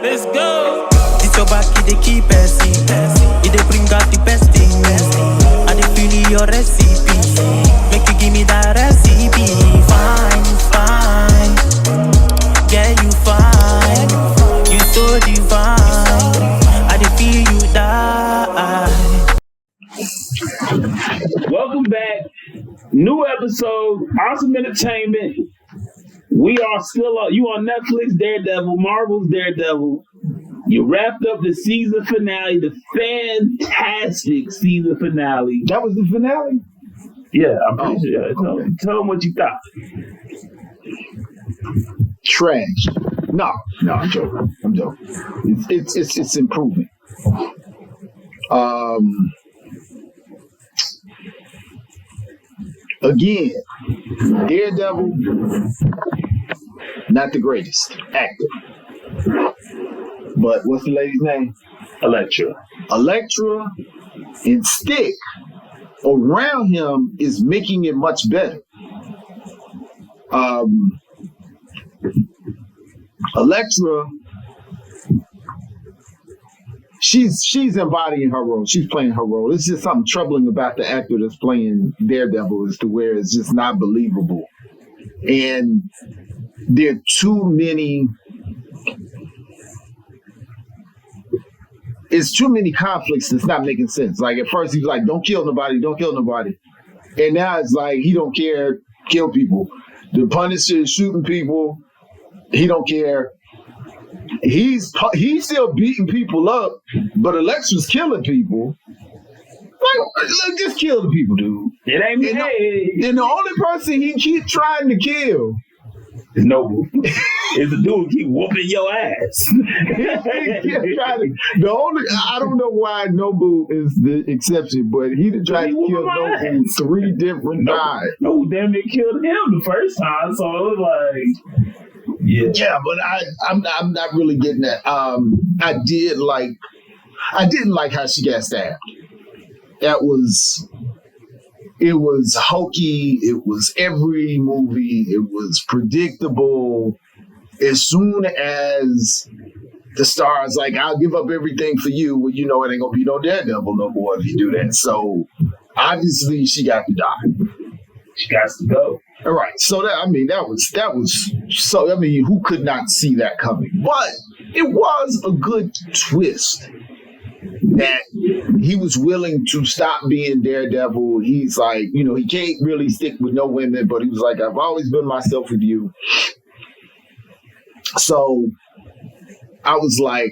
Let's go. It's your back, they keep passing. It they bring out the best thing. I they feel your recipe. Make you give me that recipe. Fine, fine. Yeah, you fine. You so divine. I they feel you die. Welcome back. New episode. Awesome entertainment. We are still on. You on Netflix? Daredevil. Marvel's Daredevil. You wrapped up the season finale, the fantastic season finale. That was the finale? Yeah, I'm pretty sure. Tell them what you thought. Trash. No, I'm joking. It's improving. Again, Daredevil, not the greatest actor. But what's the lady's name? Elektra and Stick around him is making it much better. Elektra, she's embodying her role. She's playing her role. It's just something troubling about the actor that's playing Daredevil as to where it's just not believable. And there are too many conflicts that's not making sense. Like at first he was like, don't kill nobody. And now it's like, he don't care, kill people. The Punisher is shooting people. He don't care. He's still beating people up, but Alexa's killing people. Like, look, just kill the people, dude. It ain't me. And the only person he keep trying to kill is Noble. It's the dude keep whooping your ass. I don't know why Nobu is the exception, but he tried to kill Nobu 3 different times. No, damn near killed him the first time, so it was like, yeah, but I'm not really getting that. I didn't like how she got stabbed. It was hokey. It was every movie. It was predictable. As soon as the star's like, I'll give up everything for you, well, you know it ain't gonna be no Daredevil no more if you do that. So obviously she got to die. She got to go. All right. So that was so. I mean, who could not see that coming? But it was a good twist that he was willing to stop being Daredevil. He's like, he can't really stick with no women, but he was like, I've always been myself with you. So I was like,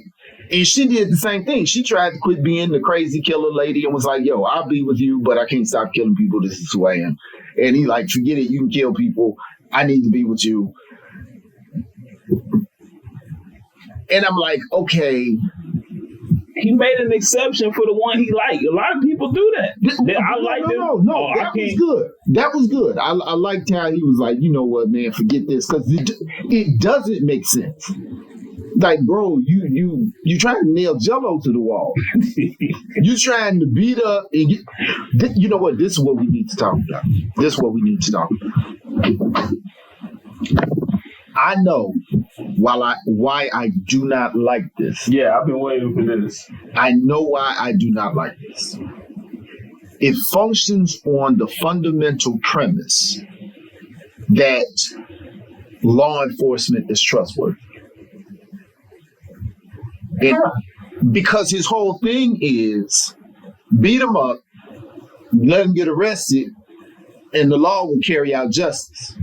and she did the same thing. She tried to quit being the crazy killer lady and was like, yo, I'll be with you, but I can't stop killing people. This is who I am. And he like, forget it. You can kill people. I need to be with you. And I'm like, okay. He made an exception for the one he liked. A lot of people do that. That was good. I liked how he was like, you know what, man, forget this. Because it doesn't make sense. Like, bro, you trying to nail Jell-O to the wall. You trying to beat up and get, you know what? This is what we need to talk about. I know why I do not like this. Yeah, I've been waiting for this. I know why I do not like this. It functions on the fundamental premise that law enforcement is trustworthy. Because his whole thing is beat him up, let him get arrested, and the law will carry out justice.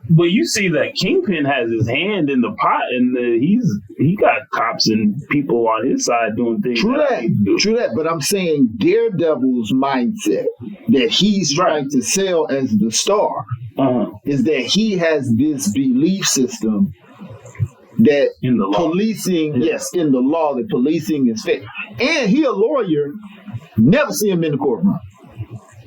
But you see that Kingpin has his hand in the pot, and he got cops and people on his side doing things. True that. But I'm saying Daredevil's mindset that he's trying to sell as the star is that he has this belief system that in the law. Policing, in the law, that policing is fair. And he a lawyer. Never see him in the courtroom.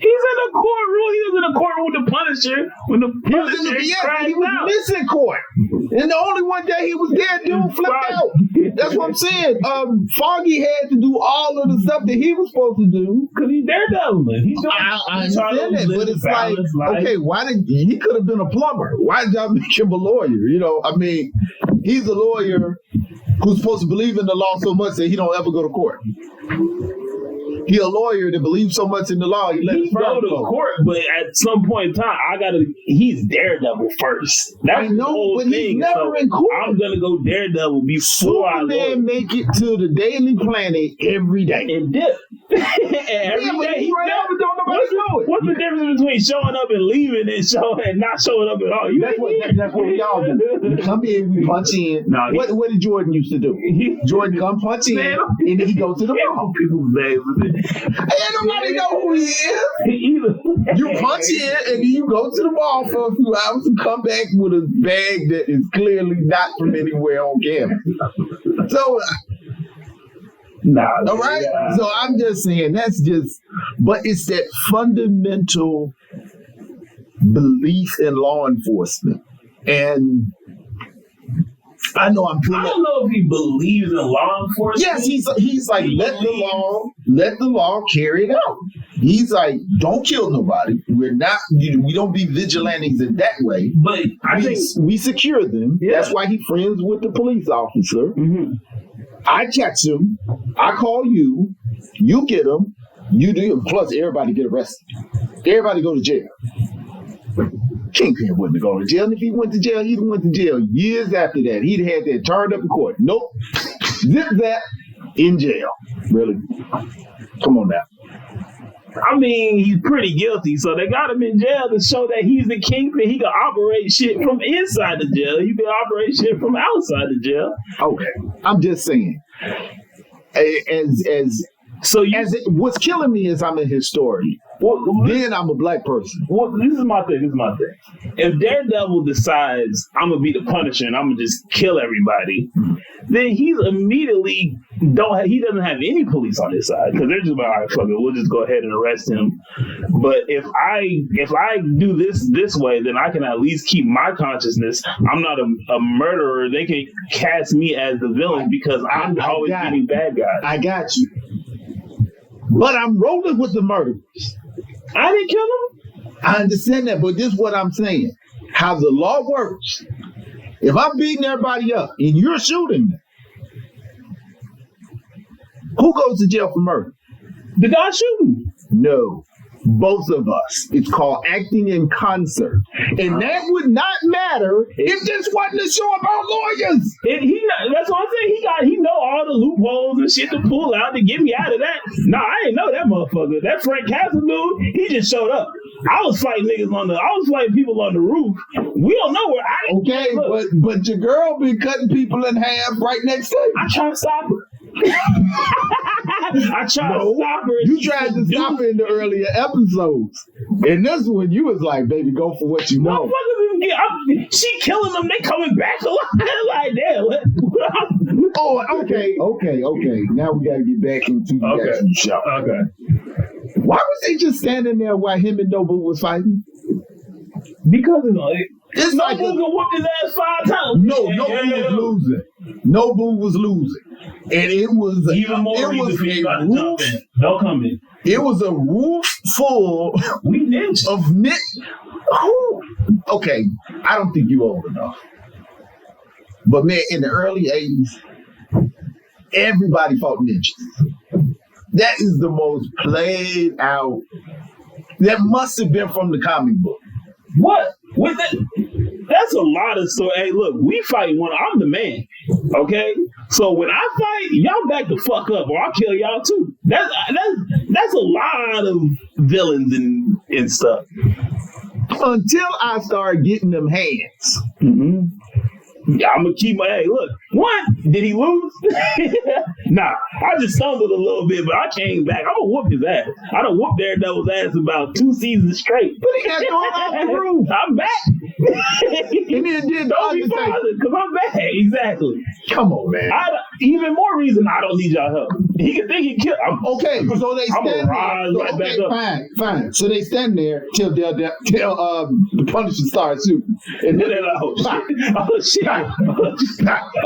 He's in a courtroom. He was in a courtroom with the Punisher when the Punisher he was missing court. And the only one day he was there, dude flipped out. That's what I'm saying. Foggy had to do all of the stuff that he was supposed to do because he's Daredevil. I understand that, but it's like, okay, he could have been a plumber? Why did y'all make him a lawyer? I mean, he's a lawyer who's supposed to believe in the law so much that he don't ever go to court. He a lawyer that believes so much in the law, he let his go firm to go. court, but at some point in time, he's Daredevil first. That's I know, the whole but thing. he's never in court. I'm going to go Daredevil before Superman make it to the Daily Planet every day. and dip. And every day he don't nobody know it. What's the difference between showing up and leaving and not showing up at all? That's what we all do. We come in, we punch in. No, what did Jordan used to do? Jordan come punch in, and then he go to the mall. People's names. Ain't nobody know who he is. Either. You punch in, and then you go to the mall for a few hours and come back with a bag that is clearly not from anywhere on camera. So, all right. Yeah. So I'm just saying but it's that fundamental belief in law enforcement. And I know I'm putting I don't know if he believes in law enforcement. Yes, he's like, let the law carry it out. He's like, don't kill nobody. We don't be vigilantes in that way. But I think we secure them. Yeah. That's why he's friends with the police officer. Mm-hmm. I catch him. I call you. You get him. You do. Plus, everybody get arrested. Everybody go to jail. Kingpin wouldn't go to jail. And if he went to jail, he'd went to jail years after that. He'd had that turned up in court. Nope. Zip that in jail. Really? Come on now. I mean, he's pretty guilty, so they got him in jail to show that he's the kingpin. He can operate shit from inside the jail. He can operate shit from outside the jail. Okay, I'm just saying. What's killing me is I'm a historian. Then I'm a black person. Well, this is my thing. If Daredevil decides I'm gonna be the Punisher and I'm gonna just kill everybody, then he's immediately he doesn't have any police on his side because they're just like, all right, fuck it, we'll just go ahead and arrest him. But if I do this way, then I can at least keep my consciousness. I'm not a murderer. They can cast me as the villain because I'm always getting bad guys. I got you. But I'm rolling with the murderers. I didn't kill him. I understand that, but this is what I'm saying. How the law works. If I'm beating everybody up and you're shooting them, who goes to jail for murder? The guy shooting. No. Both of us. It's called acting in concert. And that would not matter if this wasn't a show about lawyers. That's what I'm saying. He know all the loopholes and shit to pull out to get me out of that. Nah, I ain't know that motherfucker. That Frank Castle dude, he just showed up. I was fighting people on the roof. We don't know where I Okay, but your girl been cutting people in half right next to you. I tried to stop her. I tried to stop her. You tried to stop her in the earlier episodes. And this one, you was like, baby, go for what you know. She killing them, they coming back alive. Like, damn. Oh, okay. Now we got to get back into the action show. Okay. Why was they just standing there while him and Nobu was fighting? Because it's like Nobu whooped his ass 5 times. Nobu was losing. And it was even more reason for you to jump in. Don't come in. It was a roof full of ninjas. Okay, I don't think you're old enough. But man, in the early 80s, everybody fought ninjas. That is the most played out. That must have been from the comic book. What? With that? That's a lot of story. Hey, look, we fight one. I'm the man. Okay? So when I fight, y'all back the fuck up or I'll kill y'all too. That's a lot of villains and stuff. Until I start getting them hands. Mm-hmm. Yeah, I'm gonna keep my. Hey, look. One, did he lose? Nah, I just stumbled a little bit, but I came back. I'm gonna whoop his ass. I done whooped Daredevil's ass about 2 seasons straight. But he got thrown off the roof. I'm back. And then did don't be bothered, because I'm back. Exactly. Come on, man. Even more reason I don't need y'all help. He can think he kill. Okay, so they stand there. Fine. So they stand there till the Punisher starts shooting. And then they're like, oh shit.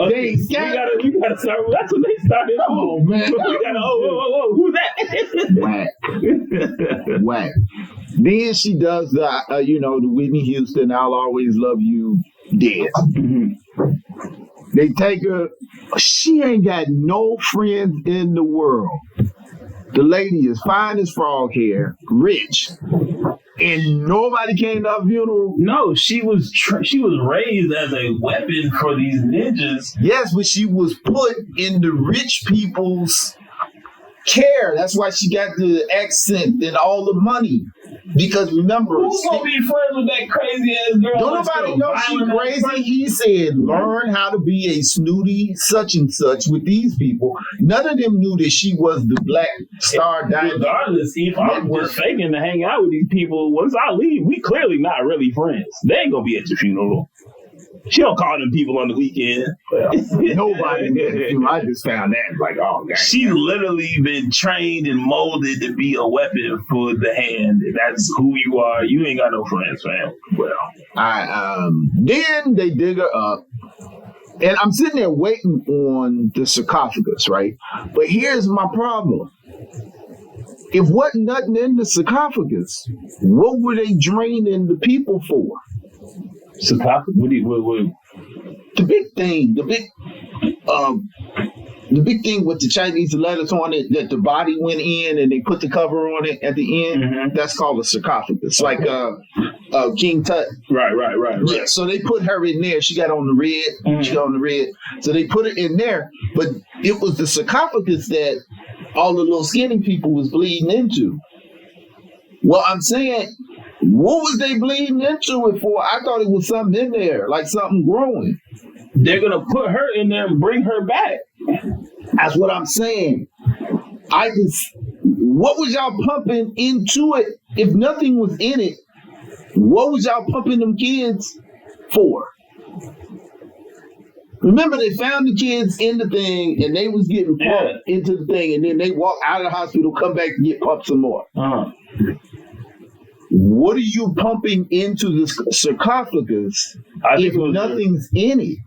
They scared. We gotta start. That's when they started. Oh man. We gotta. Who's that? Whack. Then she does the Whitney Houston "I'll Always Love You" dance. Mm-hmm. They take her She ain't got no friends in the world. The lady is fine as frog hair, rich, and nobody came to her funeral. No, she was raised as a weapon for these ninjas. Yes, but she was put in the rich people's care. That's why she got the accent and all the money. Because remember, who's gonna be friends with that crazy ass girl? Don't nobody know she crazy. He said, learn how to be a snooty such and such with these people. None of them knew that she was the black star diamond. Regardless, if I'm just faking to hang out with these people, once I leave, we clearly not really friends. They ain't gonna be at your funeral. She don't call them people on the weekend. Well, nobody. I just found that like, oh, God. She's literally been trained and molded to be a weapon for the hand. That's who you are. You ain't got no friends, fam. Well, then they dig her up, and I'm sitting there waiting on the sarcophagus, right? But here's my problem. If wasn't nothing in the sarcophagus, what were they draining the people for? Sarcophagus? What? The big thing, the big thing with the Chinese letters on it that the body went in and they put the cover on it at the end. Mm-hmm. That's called a sarcophagus, like King Tut. Right. Yeah, so they put her in there. She got on the red. Mm-hmm. She got on the red. So they put it in there, but it was the sarcophagus that all the little skinny people was bleeding into. Well, I'm saying, what was they bleeding into it for? I thought it was something in there, like something growing. They're going to put her in there and bring her back. That's what I'm saying. What was y'all pumping into it? If nothing was in it, what was y'all pumping them kids for? Remember, they found the kids in the thing, and they was getting pumped into the thing, and then they walk out of the hospital, come back and get pumped some more. Uh-huh. What are you pumping into the sarcophagus if nothing's in it?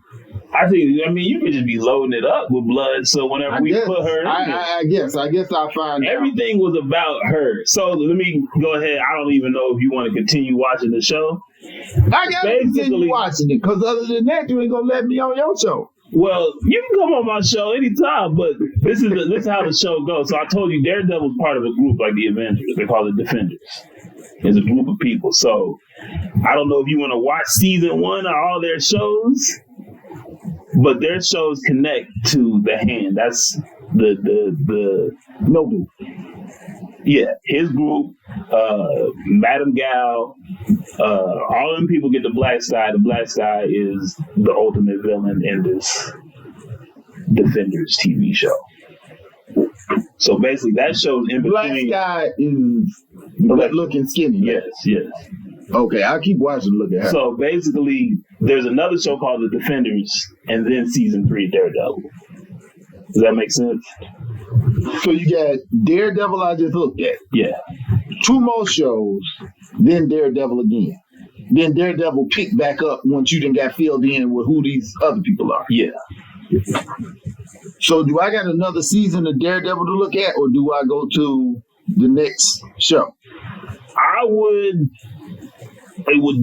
I mean, you could just be loading it up with blood. So whenever put her in I guess I'll find everything was about her. So let me go ahead. I don't even know if you want to continue watching the show. I gotta continue watching it, because other than that, you ain't gonna let me on your show. Well, you can come on my show anytime, but this is how the show goes. So I told you, Daredevil's part of a group like the Avengers. They call it Defenders. It's a group of people. So I don't know if you want to watch season 1 of all their shows, but their shows connect to the hand. That's the Nobu. Yeah, his group, Madam Gal, all of them people get the black side. The black side is the ultimate villain in this Defenders TV show. So basically, that show's in between. Black guy is looking skinny. Yes. Okay, I'll keep watching. Look at her. So basically, there's another show called The Defenders, and then season 3 Daredevil. Does that make sense? So you got Daredevil I just looked at. Yeah. 2 more shows, then Daredevil again. Then Daredevil picked back up once you done got filled in with who these other people are. Yeah. So do I got another season of Daredevil to look at, or do I go to the next show? I would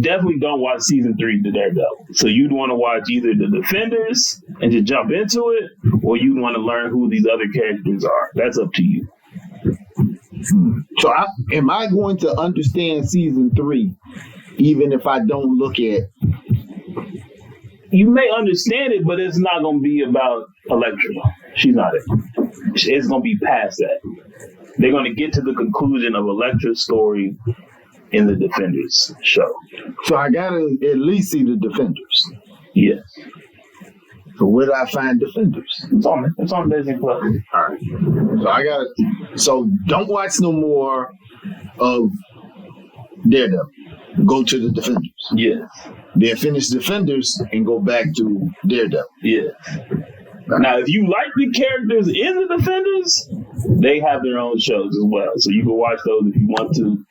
definitely don't watch season 3 of Daredevil. So you'd want to watch either The Defenders and just jump into it, or you'd want to learn who these other characters are. That's up to you. So am I going to understand season 3 even if I don't look at? You may understand it, but it's not going to be about Elektra. She's not it. It's going to be past that. They're going to get to the conclusion of Elektra's story in the Defenders show. So I got to at least see the Defenders. Yes. So where do I find Defenders? It's on Disney Plus. All right. So don't watch no more of Daredevil. Go to the Defenders. Yes. Then finish Defenders and go back to Daredevil. Yes. Now, if you like the characters in the Defenders, they have their own shows as well. So you can watch those if you want to.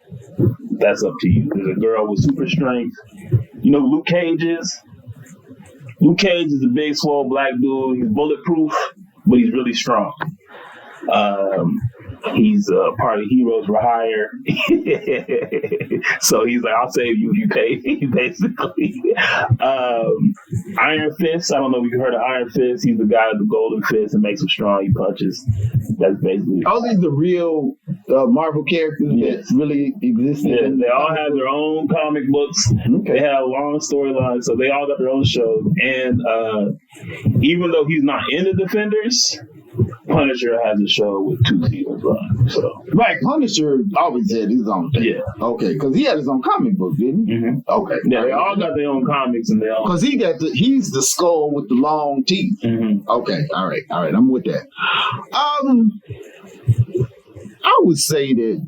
That's up to you. There's a girl with super strength. You know who Luke Cage is? Luke Cage is a big, swole black dude. He's bulletproof, but he's really strong. He's part of Heroes for Hire. So he's like, I'll save you if you pay me, basically. Iron Fist. I don't know if you've heard of Iron Fist. He's the guy with the golden fist and makes him strong. He punches. That's basically. All these are real Marvel characters that really exist. Yeah, they all have their own comic books. Okay. They have long storylines, so they all got their own shows. And even though he's not in the Defenders, Punisher has a show with 2 seasons on. So Right, Punisher always had his own thing. Yeah. Okay, because he had his own comic book, didn't he? Mm-hmm. Okay. Yeah, they all got their own comics and they all. Because he's the skull with the long teeth. Mm-hmm. Okay, all right, I'm with that. I would say that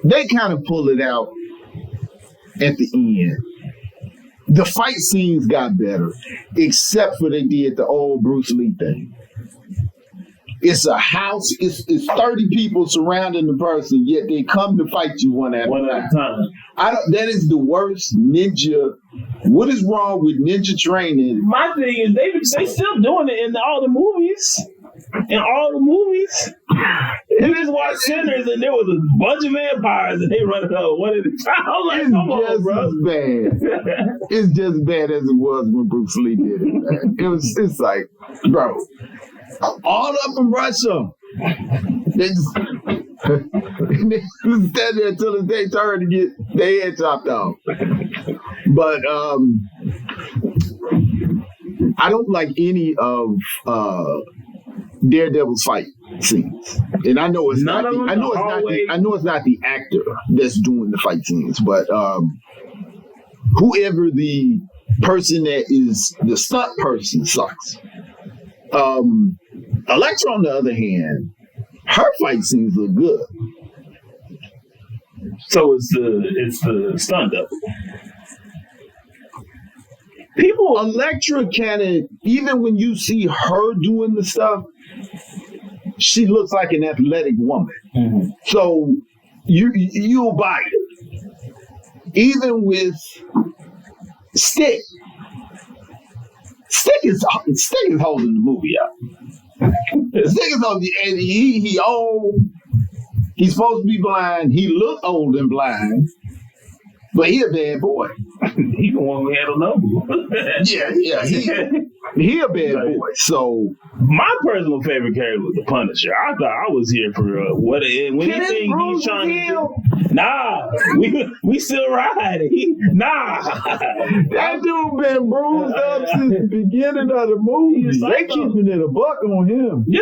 they kind of pull it out at the end. The fight scenes got better, except for they did the old Bruce Lee thing. It's a house. It's 30 people surrounding the person, yet they come to fight you one at a time. That is the worst ninja. What is wrong with ninja training? My thing is they still doing it in all the movies. In all the movies. You just watch Sinners and there was a bunch of vampires and they run it up one at a time. I was like, come on, bro. As bad. It's just as bad as it was when Bruce Lee did it, man. It's like, bro, all up in Russia. They just stand there until it's their turn to get their head chopped off. But I don't like any of Daredevil's fight scenes, and I know it's not. I know it's not the actor that's doing the fight scenes, but whoever the person that is the stunt person sucks. Elektra, on the other hand, her fight scenes look good. So it's the stunt double. Elektra kind of, even when you see her doing the stuff, she looks like an athletic woman. Mm-hmm. So you'll buy it. Even with Stick is holding the movie up. Stick is holding, and he old. He's supposed to be blind. He looked old and blind, but he a bad boy. He the one who had a number. Yeah. He a bad boy. So my personal favorite character was the Punisher. I thought I was here for what anything he's trying to do. Nah, we still ride. That dude been bruised up since the beginning of the movie. They keeping it a buck on him. Yeah.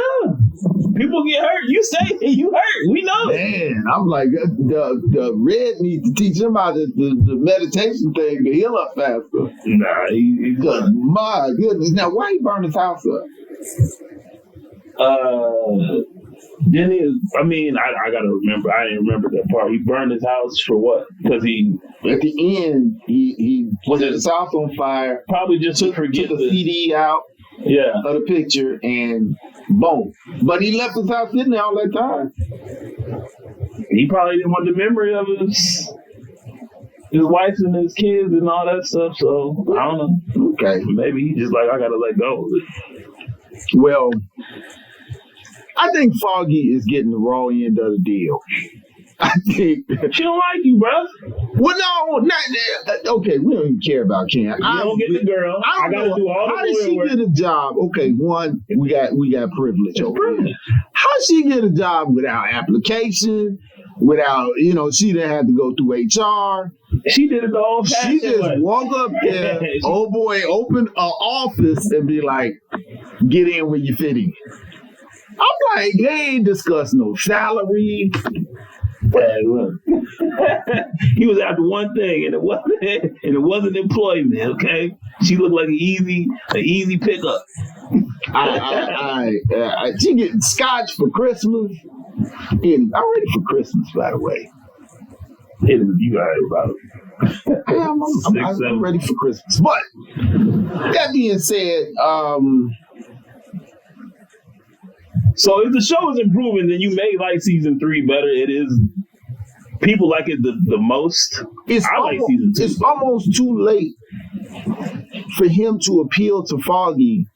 People get hurt. You say you hurt. We know. Man, I'm like, the Red needs to teach him how the meditation thing to heal up faster. Nah, he my goodness. Now, why he burned his house up? Then I gotta remember. I didn't remember that part. He burned his house for what? Because at the end he set his house on fire. Probably just took the CD out. Yeah. Of the picture and boom. But he left his house sitting there all that time. He probably didn't want the memory of his wife and his kids and all that stuff. So I don't know. Okay. Maybe he just like, I gotta let go of it. Well, I think Foggy is getting the raw end of the deal. I think she don't like you, bro. Well, no, not that. Okay, we don't even care about Kim. You don't get the girl. I gotta do all the How did she get a job? Okay, one, we got privilege over here. How she get a job without application? Without, she didn't have to go through HR. She did it the whole time. She just walk up there, old boy, open an office and be like, get in when you fit in. I'm like, they ain't discuss no salary. He was after one thing, and it wasn't employment. Okay, she looked like an easy pickup. She getting scotch for Christmas. And I'm ready for Christmas, by the way. You got it about I'm ready for Christmas. But that being said, so if the show is improving, then you may like season 3 better. It is. People like it the most. Like season 2. It's almost too late for him to appeal to Foggy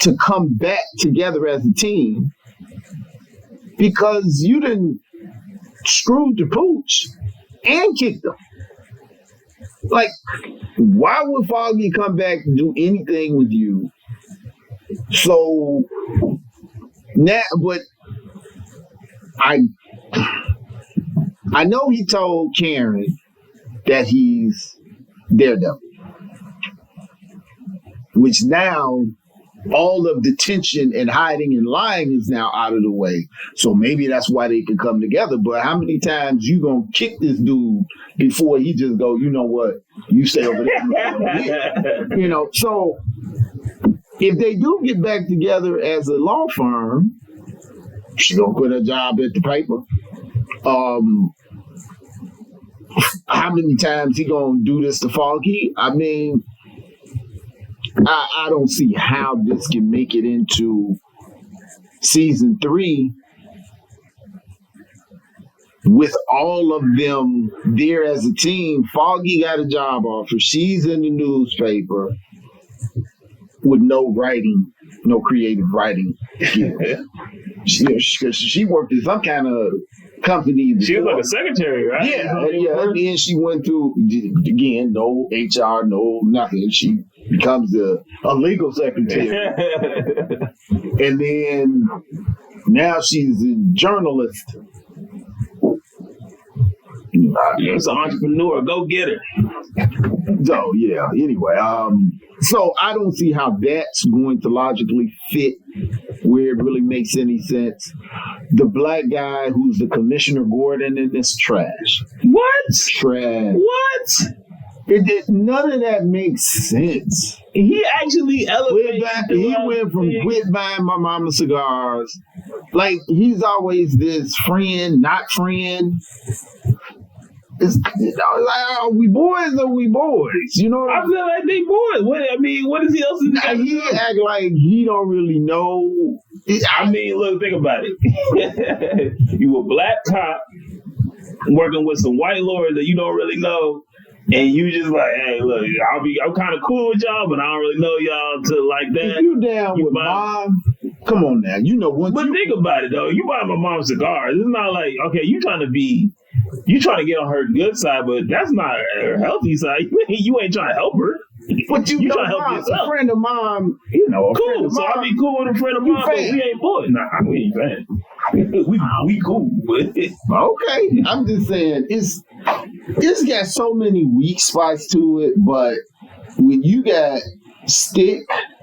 to come back together as a team because you done screwed the pooch and kicked him. Like, why would Foggy come back to do anything with you? So now, but I know he told Karen that he's Daredevil, which now all of the tension and hiding and lying is now out of the way. So maybe that's why they can come together. But how many times you gonna kick this dude before he just go, you know what, you stay over there? You know, so if they do get back together as a law firm, she gonna quit her job at the paper. How many times he gonna do this to Foggy? I mean, I don't see how this can make it into season 3 with all of them there as a team. Foggy got a job offer. She's in the newspaper with no writing, no creative writing skills. She worked at some kind of company before. She was like a secretary, right? Yeah. And then she went through, again, no HR, no nothing. She becomes a legal secretary. And then now she's a journalist. She's an entrepreneur. Go get her. So, yeah, anyway. So I don't see how that's going to logically fit where it really makes any sense. The black guy who's the Commissioner Gordon in this trash. What? Trash. What? None of that makes sense. He actually elevated. He went from quit buying my mama cigars. Like, he's always this friend, not friend. It's, like, are we boys or we boys? You know what I feel like they boys. What is he else? He act like he don't really know. I mean, look, think about it. You a black cop working with some white lawyers that you don't really know. And you just like, hey, look, I'm kind of cool with y'all, but I don't really know y'all to like that. If you down with mom, come on now, you know what? But think about it though. You buy my mom cigars. It's not like, okay, you trying to get on her good side, but that's not her healthy side. You ain't trying to help her. But you trying to help yourself. A friend of mine, you know. Cool. So I be cool with a friend of mine, but we ain't boys. Nah, we ain't fans. we cool with it. Okay, I'm just saying it's got so many weak spots to it, but when you got Stick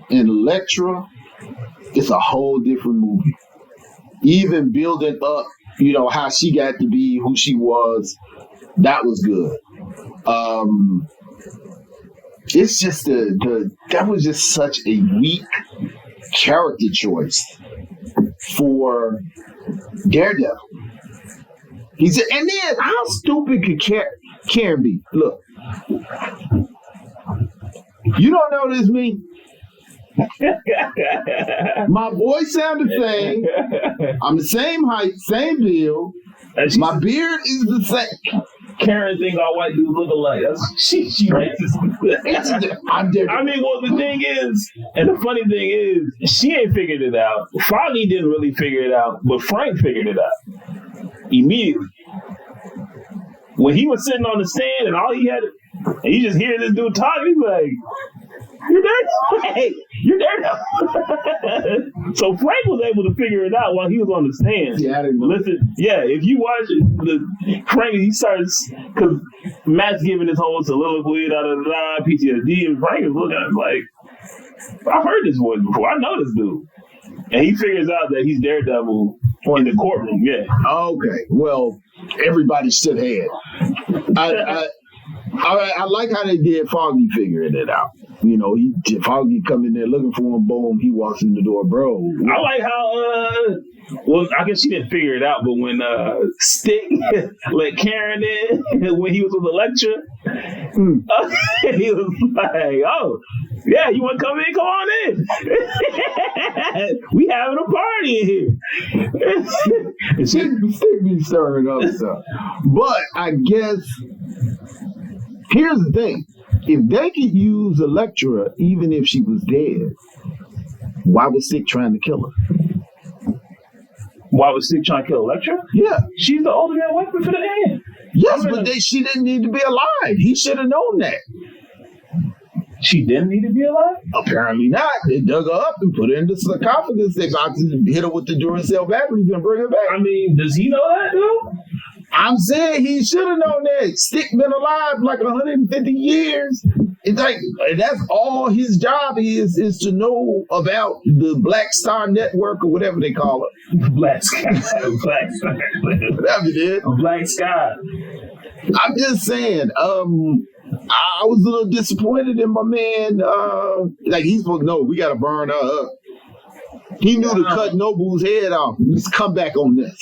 and Elektra, it's a whole different movie. Even building up, you know, how she got to be who she was, that was good. It's just that was just such a weak character choice for Daredevil. And then how stupid could Karen be? Look, you don't know this me. My voice sound the same. I'm the same height, same build. My beard is the same. Karen think all white dudes look alike. She racist. I'm different. I mean, well, the thing is, and the funny thing is, she ain't figured it out. Foggy didn't really figure it out, but Frank figured it out immediately. When he was sitting on the stand and all he had, and you just hear this dude talking, he's like, "You're Daredevil." Hey, you're Daredevil. So Frank was able to figure it out while he was on the stand. Yeah, I didn't know. Listen, yeah, if you watch Frank, he starts, because Matt's giving his whole soliloquy, PTSD, and Frank is looking at him like, I've heard this voice before. I know this dude. And he figures out that he's Daredevil in the courtroom. Yeah. Okay. Well, everybody should have. I like how they did Foggy figuring it out. You know, Foggy come in there looking for him, boom, he walks in the door, bro. I like how, well, I guess she didn't figure it out, but when Stick let Karen in, when he was with Elektra, he was like, oh, yeah, you want to come in? Come on in. We having a party in here. Stick be stirring up stuff. But I guess, here's the thing. If they could use Elektra, even if she was dead, why was Stick trying to kill her? Why was Stick trying to kill Elektra? Yeah. She's the ultimate weapon for the hand. Yes, but she didn't need to be alive. He should have known that. She didn't need to be alive? Apparently not. They dug her up and put her in the sarcophagus. They got to hit her with the Duracell batteries and bring her back. I mean, does he know that, though? I'm saying he should have known that. Stick been alive like 150 years. It's like, that's all his job is to know about the Black Star Network or whatever they call it. Black Sky. Black Sky. Whatever it is. Black Sky. I'm just saying, I was a little disappointed in my man. Like, he's supposed to know, we got to burn her up. He knew to cut Nobu's head off. Just come back on this.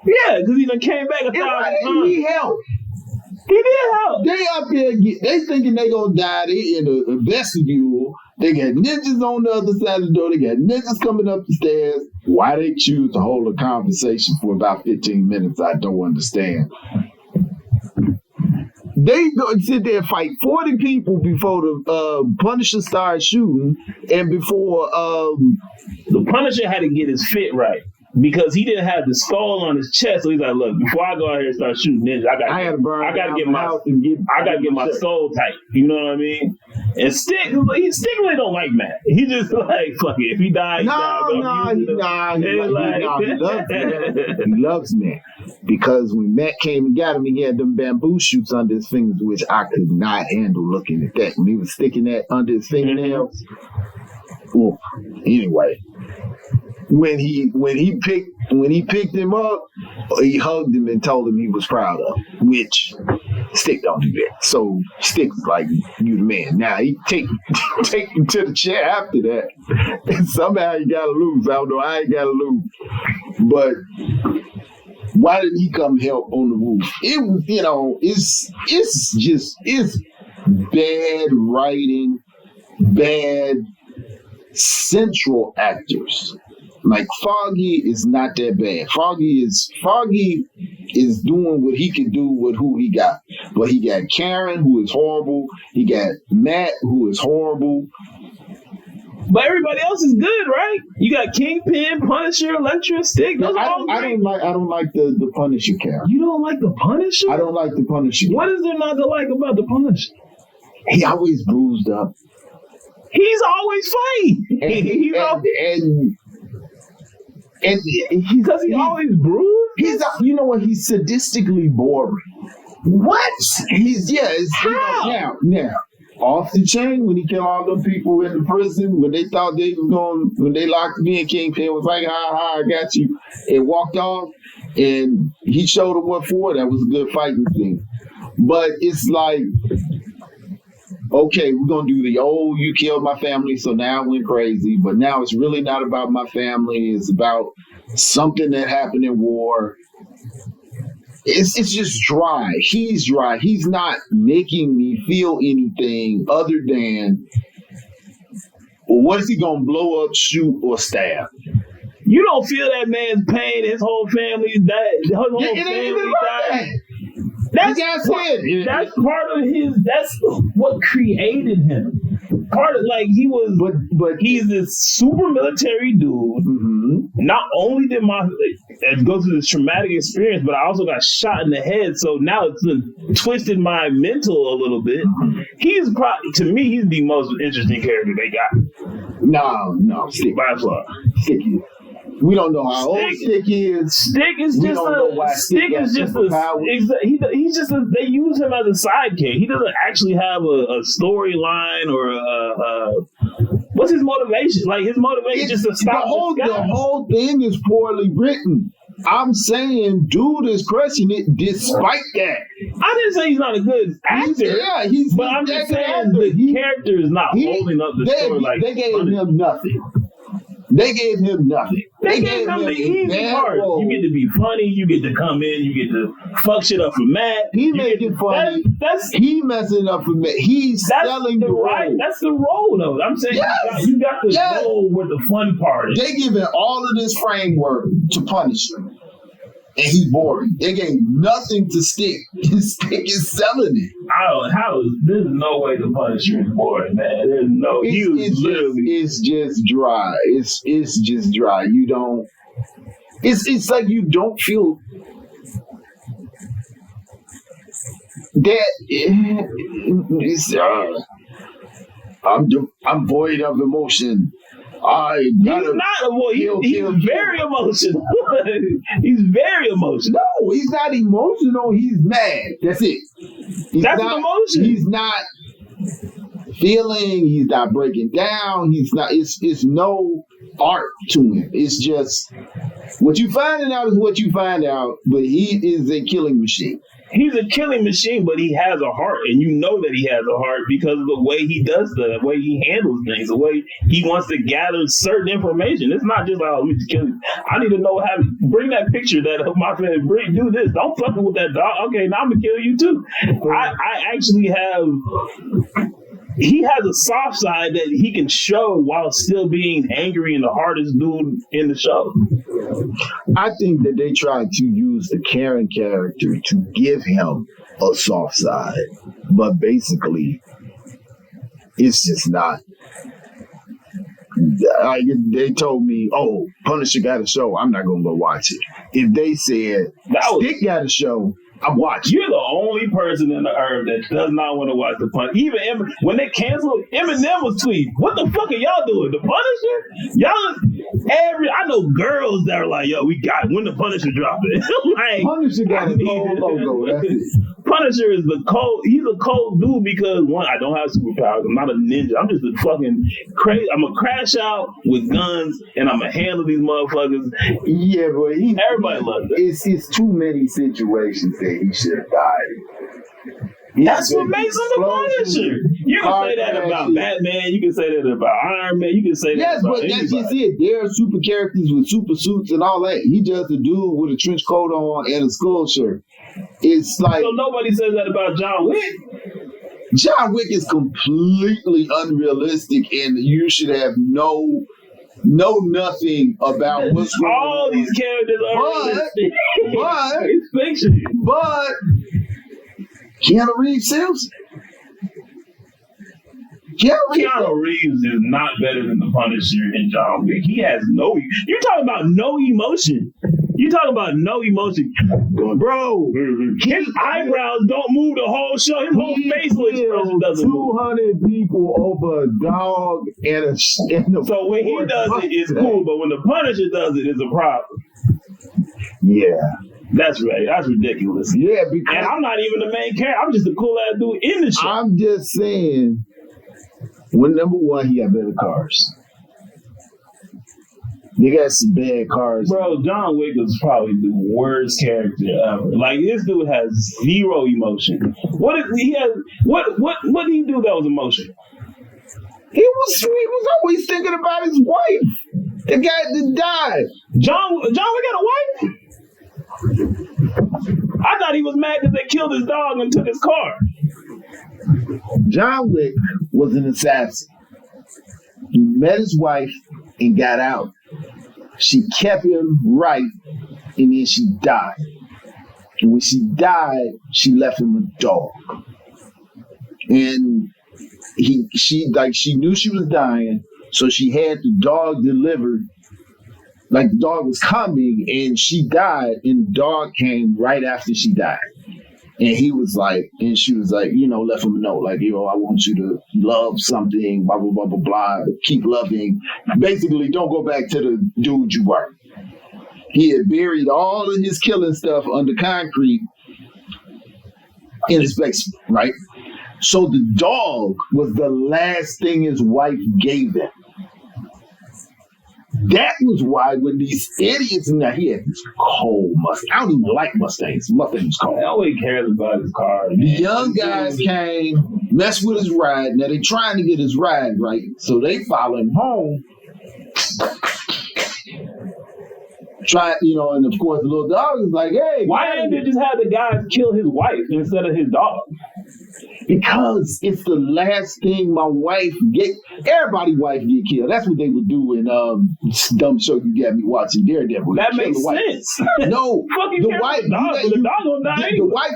Yeah, because he done came back 1,000 times. He helped. He did help. They up there, they thinking they gonna die. They in a vestibule. They got ninjas on the other side of the door. They got ninjas coming up the stairs. Why they choose to hold a conversation for about 15 minutes, I don't understand. They go sit there and fight 40 people before the Punisher started shooting, and before the Punisher had to get his fit right. Because he didn't have the skull on his chest, so he's like, "Look, before I go out here and start shooting ninjas, I gotta get my skull tight." You know what I mean? And Stick really don't like Matt. He just like, fuck it. If he dies, he loves Matt. Because when Matt came and got him, he had them bamboo shoots under his fingers, which I could not handle looking at that. When he was sticking that under his fingernails. Ooh. Anyway. When he picked him up, he hugged him and told him he was proud of him, which Stick don't do that. So Stick was like, you the man. Now he take him to the chair after that. And somehow he gotta lose. I don't know how he gotta lose. But why didn't he come help on the roof? It was, it's bad writing, bad central actors. Like, Foggy is not that bad. Foggy is doing what he can do with who he got. But he got Karen, who is horrible. He got Matt, who is horrible. But everybody else is good, right? You got Kingpin, Punisher, Elektra, Stick. I don't like the Punisher character. You don't like the Punisher? I don't like the Punisher. What is there not to like about the Punisher? He always bruised up. He's always fighting. And he's always bruised. He's sadistically boring. What? Now off the chain when he killed all them people in the prison when they thought they was going, when they locked me in, Kingpin was like, ha, I got you, and walked off, and he showed him what for. That was a good fighting scene. But it's like, okay, we're going to do the old, you killed my family, so now I went crazy. But now it's really not about my family. It's about something that happened in war. It's just dry. He's dry. He's not making me feel anything other than, well, what is he going to blow up, shoot, or stab? You don't feel that man's pain. His whole family died. His whole family died. That's part of his. That's what created him. Part of, like, he was, but he's this super military dude. Mm-hmm. Not only did it go through this traumatic experience, but I also got shot in the head. So now it's twisted my mental a little bit. He's probably, to me, he's the most interesting character they got. No, Stick by far. Stick. We don't know how old Stick is. Stick is just they use him as a sidekick. He doesn't actually have a storyline or what's his motivation? Like, his motivation is just to stop the whole thing is poorly written. I'm saying dude is crushing it despite that. I didn't say he's not a good actor. But I'm just saying the character is not holding up the story like they gave him nothing. They gave him nothing. They gave him the easy part. Role. You get to be funny. You get to come in. You get to fuck shit up for Matt. He made it funny. He messing up for Matt. He's selling the role. That's the role, though. I'm saying you got the role where the fun part is. They giving all of this framework to Punisher. And he's boring. They gave nothing to Stick. Stick is selling it. There's no way the Punisher is boring, man. There's no. It's just dry. It's just dry. You don't. It's like you don't feel that. I'm void of emotion. He's not a boy. He's very emotional. He's very emotional. No, he's not emotional. He's mad. That's it. That's an emotion. He's not feeling. He's not breaking down. He's not. It's no art to him. It's just what you finding out is what you find out. But he is a killing machine. He's a killing machine, but he has a heart, and you know that he has a heart because of the way he does the way he handles things, the way he wants to gather certain information. It's not just like, oh, let me just kill you. I need to know how to bring that picture that my friend do this. Don't fuck with that dog. Okay, now I'm gonna kill you too. I actually have. He has a soft side that he can show while still being angry and the hardest dude in the show. I think that they tried to use the Karen character to give him a soft side, but basically, it's just not. They told me, "Oh, Punisher got a show. I'm not gonna go watch it." If they said Stick got a show, I'm watching. You're the only person in the earth that does not want to watch the Punisher. Even when they canceled, Eminem was tweeting, "What the fuck are y'all doing? The Punisher? I know girls that are like, yo, we got when the Punisher dropped it." Like, Punisher got a cold logo. That's it. Punisher is he's a cold dude because one, I don't have superpowers. I'm not a ninja. I'm just a fucking crazy. I'm gonna crash out with guns and I'm gonna handle these motherfuckers. Yeah, but everybody loves it. It's too many situations that he should have died. That's what makes him the Punisher. You can say that about Batman. You can say that about Iron Man. You can say that about anybody. That's just it. There are super characters with super suits and all that. He just a dude with a trench coat on and a skull shirt. It's like... So nobody says that about John Wick? John Wick is completely unrealistic and you should have know nothing about what's going on. All these characters are realistic. But it's fiction. But Keanu Reeves sells it. Keanu Reeves is not better than the Punisher and John Wick. He has you're talking about no emotion. You're talking about no emotion. Bro, his eyebrows don't move the whole show. His whole facial expression doesn't move. 200 people over a dog and a So when he does it, it's cool. But when the Punisher does it, it's a problem. Yeah. That's right. That's ridiculous. Yeah, because... And I'm not even the main character. I'm just a cool-ass dude in the show. I'm just saying, number one, he got better cars. They got some bad cars. Bro, John Wick was probably the worst character ever. Like, this dude has zero emotion. What did he do that was emotion? He was always thinking about his wife. The guy that died. John Wick got a wife? I thought he was mad because they killed his dog and took his car. John Wick was an assassin. He met his wife and got out. She kept him right, and then she died. And when she died, she left him a dog. And she knew she was dying, so she had the dog delivered. Like the dog was coming, and she died, and the dog came right after she died. And he was like, and she was like, left him a note, like, I want you to love something, blah, blah, blah, blah, blah, keep loving. Basically, don't go back to the dude you were. He had buried all of his killing stuff under concrete in his basement, right? So the dog was the last thing his wife gave him. That was why when these idiots, now he had this cold Mustang. I don't even like Mustangs. Mustang's cold. Nobody cares about his car. Man. The young guys came, messed with his ride. Now they trying to get his ride right. So they follow him home. And of course the little dog is like, hey. Why didn't they just have the guys kill his wife instead of his dog? Because it's the last thing my wife get. Everybody's wife get killed. That's what they would do in dumb show you got me watching Daredevil. That makes sense. No, the wife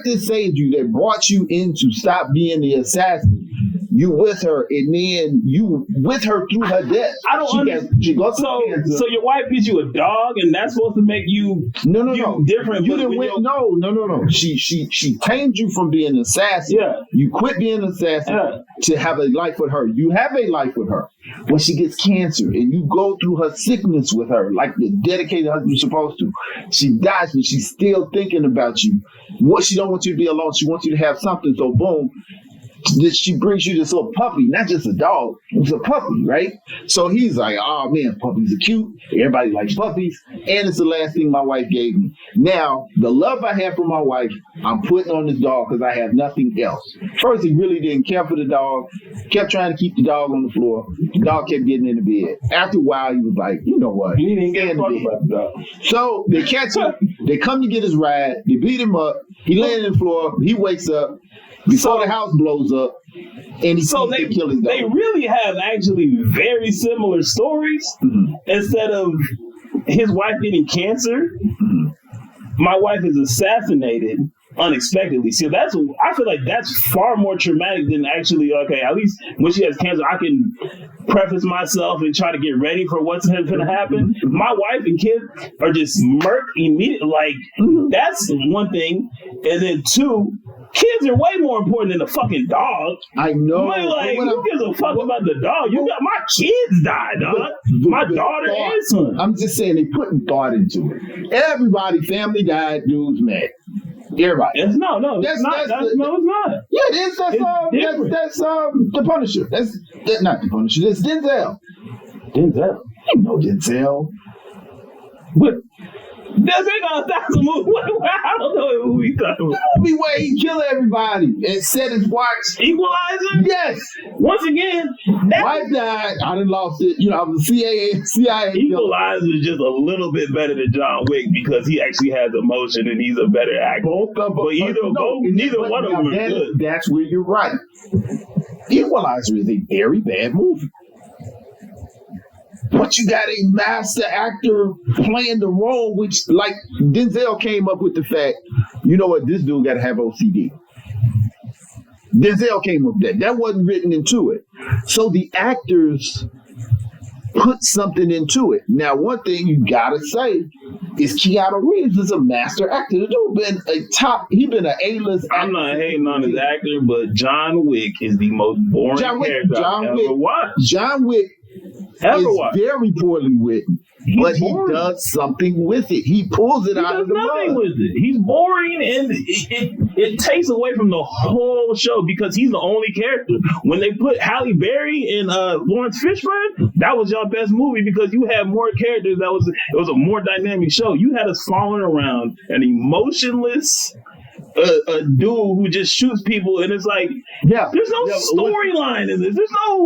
that saved you, that brought you in to stop being the assassin. you with her, and then you with her through her death. I don't understand. So your wife gives you a dog, and that's supposed to make you no different. You didn't win. No. She tamed you from being an assassin. Yeah. You quit being an assassin to have a life with her. You have a life with her. When she gets cancer, and you go through her sickness with her, like the dedicated husband you're supposed to. She dies, but she's still thinking about you. What she don't want you to be alone. She wants you to have something. So boom. She brings you this little puppy, not just a dog. It's a puppy, right? So he's like, oh man, puppies are cute. Everybody likes puppies. And it's the last thing my wife gave me. Now, the love I have for my wife, I'm putting on this dog because I have nothing else. First, he really didn't care for the dog. Kept trying to keep the dog on the floor. The dog kept getting in the bed. After a while, he was like, you know what? He didn't get in the bed. So they catch him. They come to get his ride. They beat him up. He lands on the floor. He wakes up. Before the house blows up, and they kill his dog. They really have actually very similar stories. Mm-hmm. Instead of his wife getting cancer, my wife is assassinated unexpectedly. So I feel like that's far more traumatic than actually, okay, at least when she has cancer, I can preface myself and try to get ready for what's going to happen. My wife and kids are just murked immediately. Like, that's one thing. And then two, kids are way more important than a fucking dog. I know. Like, who gives a fuck about the dog? You got my kids died, dog. My daughter and son. I'm just saying they putting thought into it. Everybody, family died, dudes mad. Everybody. It's not. No, it's not. Yeah, it is. That's the Punisher. That's not the Punisher. That's Denzel. Denzel. You know Denzel. What? Does it got 1,000 movies? I don't know who he's talking about. The movie where he killed everybody and set his watch. Equalizer? Yes. Once again, wife died. I done lost it. You know, I'm the CIA. Equalizer is just a little bit better than John Wick because he actually has emotion and he's a better actor. Both of them. But neither one of them are good. That's where you're right. Equalizer is a very bad movie. But you got a master actor playing the role, which, like, Denzel came up with the fact, you know what, this dude got to have OCD. Denzel came up with that. That wasn't written into it. So the actors put something into it. Now, one thing you got to say is Keanu Reeves is a master actor. The dude he's been an A-list actor. I'm not hating on his actor, but John Wick is the most boring character I've ever watched. John Wick is very poorly written, but he does something with it. He pulls it out of the mud. He does nothing with it. He's boring, and it takes away from the whole show because he's the only character. When they put Halle Berry and Lawrence Fishburne, that was your best movie because you had more characters. It was a more dynamic show. You had us following around an emotionless a dude who just shoots people, and it's like, there's no storyline in this. There's no.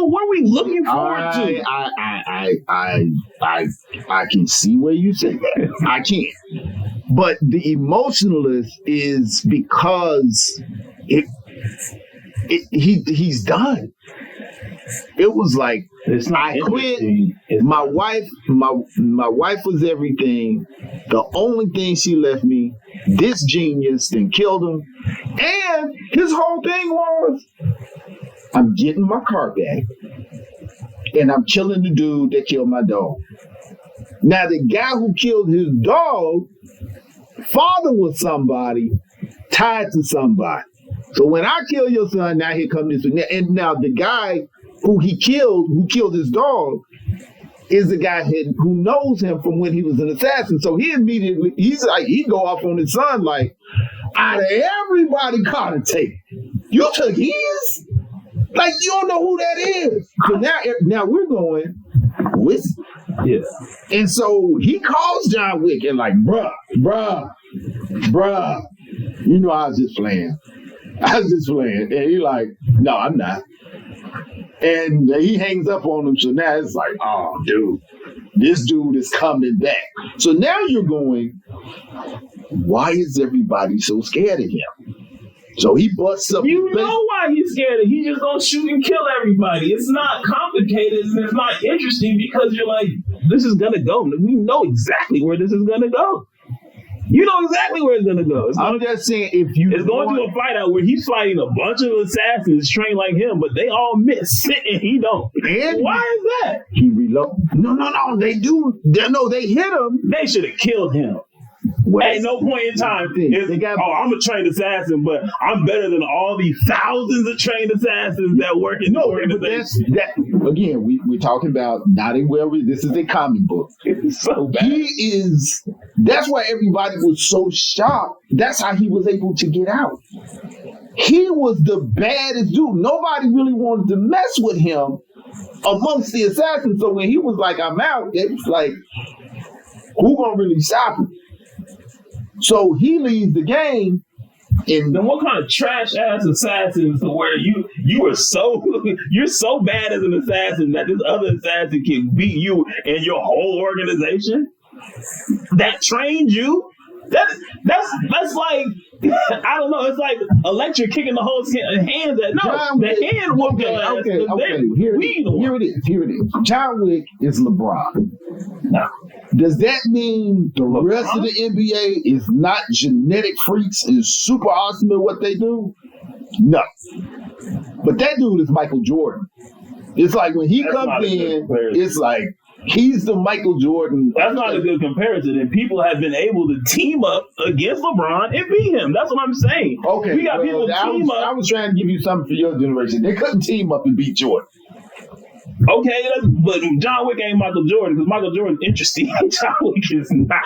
What are we looking forward to? I can see where you say that. I can, but the emotionalist is because he's done. It was like I quit. My wife was everything. The only thing she left me, this genius, then killed him. And his whole thing was, I'm getting my car back, and I'm killing the dude that killed my dog. Now the guy who killed his dog, father was somebody tied to somebody. So when I kill your son, now here comes this. And now the guy who killed his dog, is the guy who knows him from when he was an assassin. So he go off on his son like, out of everybody Carter take, you took his? Like, you don't know who that is. So now we're going with it. Yeah. And so he calls John Wick and like, bruh, you know I was just playing. And he like, no, I'm not. And he hangs up on him. So now it's like, oh, dude, this dude is coming back. So now you're going, why is everybody so scared of him? So he busts up. You know why he's scared of him. He's just going to shoot and kill everybody. It's not complicated and it's not interesting because you're like, this is going to go. We know exactly where this is going to go. You know exactly where it's gonna go. I'm just saying, if it's going to a fight out where he's fighting a bunch of assassins trained like him, but they all miss and he don't. And why is that? He reload. No, they do. They hit him. They should have killed him. At no point in time, I'm a trained assassin, but I'm better than all these thousands of trained assassins that work in the organization. Again, we're talking about not in where this is a comic book. It's so bad. That's why everybody was so shocked. That's how he was able to get out. He was the baddest dude. Nobody really wanted to mess with him amongst the assassins. So when he was like, I'm out, it was like, who gonna really stop him? So he leaves the game. And then what kind of trash ass assassin to where you're so bad as an assassin that this other assassin can beat you and your whole organization that trained you? That's like, I don't know. It's like Electric kicking the whole hands at the hand whooping. Here it is. John Wick is LeBron. No. Does that mean the rest of the NBA is not genetic freaks and super awesome at what they do? No. But that dude is Michael Jordan. It's like when he comes in, it's like he's the Michael Jordan. That's not a good comparison. And people have been able to team up against LeBron and beat him. That's what I'm saying. Okay. We got people team up. I was trying to give you something for your generation. They couldn't team up and beat Jordan. Okay, but John Wick ain't Michael Jordan because Michael Jordan's interesting. John Wick is not.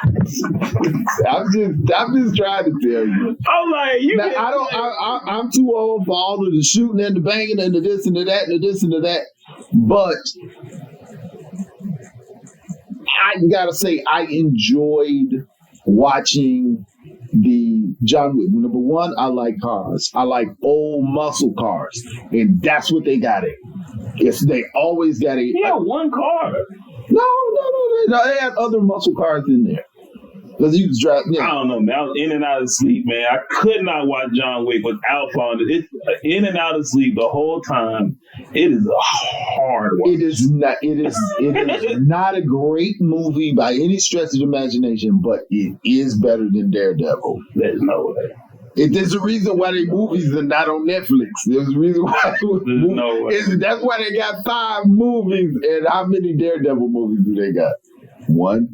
I'm just trying to tell you. I'm like, I'm too old for all of the shooting and the banging and the this and the that and the this and the that. But I gotta say, I enjoyed watching the John Wick. Number one, I like cars. I like old muscle cars, and that's what they got it. Yes, they always got it. He had one car. No, they had other muscle cars in there. Because he was driving. Yeah. I don't know, man. I was in and out of sleep, man. I could not watch John Wick without falling. It's in and out of sleep the whole time. It is a hard one. It is not. It is not a great movie by any stretch of the imagination, but it is better than Daredevil. There's no way. There's a reason why their movies are not on Netflix. There's a reason why. No way. That's why they got 5 movies. And how many Daredevil movies do they got? 1.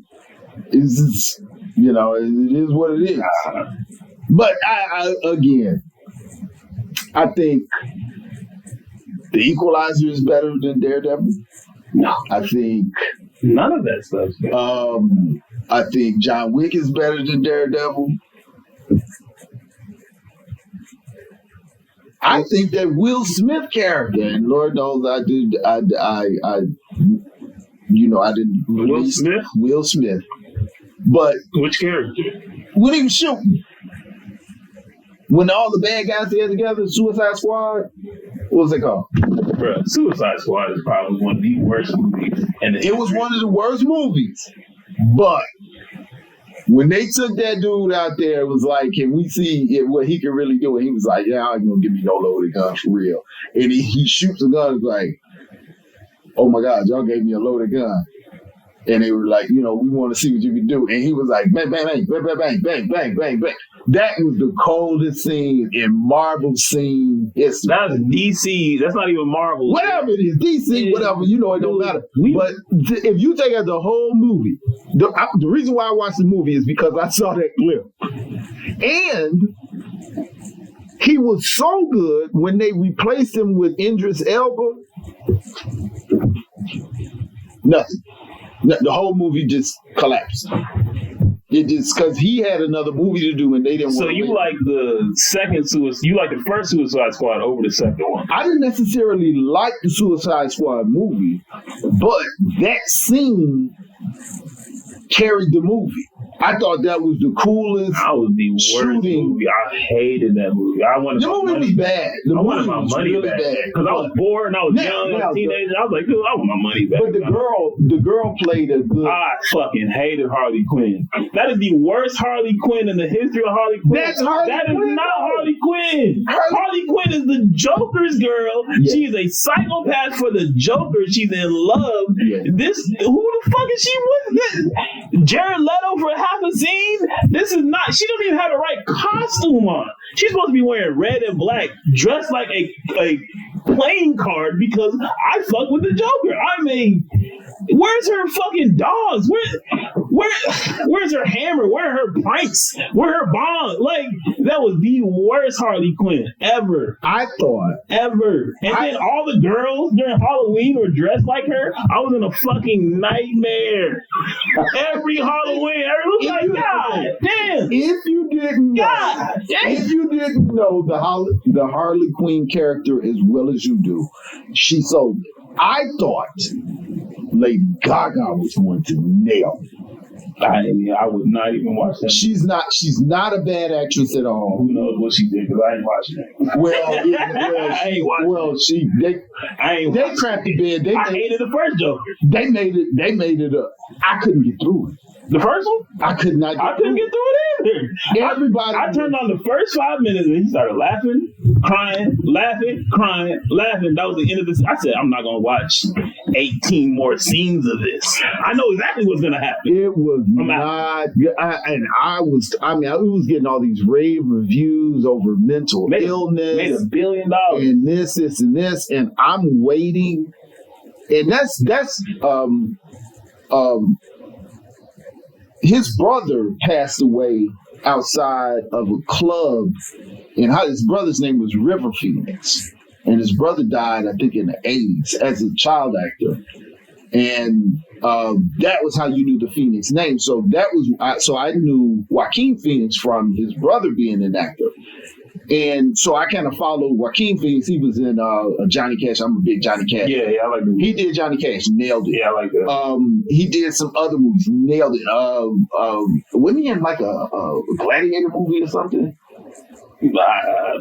It's just, it is what it is. But I think The Equalizer is better than Daredevil. No, I think none of that stuff's good. I think John Wick is better than Daredevil. I think that Will Smith character, and Lord knows I didn't release Will Smith. But which character? When he was shooting. When all the bad guys get together, Suicide Squad, what was it called? Bro, Suicide Squad is probably one of the worst movies. And it was one of the worst movies. But when they took that dude out there, it was like, can we see what he can really do? And he was like, yeah, I ain't gonna give you no loaded gun for real. And he shoots a gun, like, oh my God, y'all gave me a loaded gun. And they were like, we want to see what you can do. And he was like, bang, bang, bang, bang, bang, bang, bang, bang, bang. That was the coldest scene in Marvel scene history. That's DC. That's not even Marvel. Whatever it is, DC, whatever. It don't matter. But if you take out the whole movie, the reason why I watched the movie is because I saw that clip. And he was so good when they replaced him with Idris Elba. Nothing. The whole movie just collapsed. It just because he had another movie to do and they didn't. So you like the first Suicide Squad over the second one? I didn't necessarily like the Suicide Squad movie, but that scene carried the movie. I thought that was the coolest. That was the worst movie. I hated that movie. The movie was bad. I wanted my money back because I was bored and I was young, a teenager. I was like, dude, I want my money back. But the girl played a good. I fucking hated Harley Quinn. That is the worst Harley Quinn in the history of Harley Quinn. That is not Harley Quinn. Harley Quinn is the Joker's girl. Yeah. She's a psychopath for the Joker. She's in love. Yeah. Who the fuck is she with? Jared Leto for half a scene? This This is not. She don't even have the right costume on. She's supposed to be wearing red and black, dressed like a playing card because I fuck with the Joker. I mean, where's her fucking dogs? Where's her hammer? Where are her pranks? Where are her bombs? Like, that was the worst Harley Quinn ever. I thought. Ever. And then all the girls during Halloween were dressed like her. I was in a fucking nightmare. Every Halloween, everyone was like, God damn. If you didn't know the Harley Quinn character as well as you do, she sold it. I thought Lady Gaga was going to nail it. I would not even watch that. She's not a bad actress at all. Who knows what she did? Because I ain't watching it. I ain't watching. They crapped the bed. I hated the first Joker. They made it up. I couldn't get through it. The first one? I couldn't get through it either. Everybody. I turned on the first 5 minutes and he started laughing, crying, laughing. That was the end of this. I said, I'm not going to watch 18 more scenes of this. I know exactly what's going to happen. It was not. It was getting all these rave reviews over mental illness. Made $1 billion. And this, and this. And I'm waiting. And that's his brother passed away outside of a club, and his brother's name was River Phoenix, and his brother died, I think, in the 80s as a child actor, and that was how you knew the Phoenix name. So I knew Joaquin Phoenix from his brother being an actor. And so I kind of followed Joaquin Phoenix. He was in Johnny Cash. I'm a big Johnny Cash. Yeah, I like that. He did Johnny Cash, nailed it. Yeah, I like that. He did some other movies, nailed it. Wasn't he in like a Gladiator movie or something?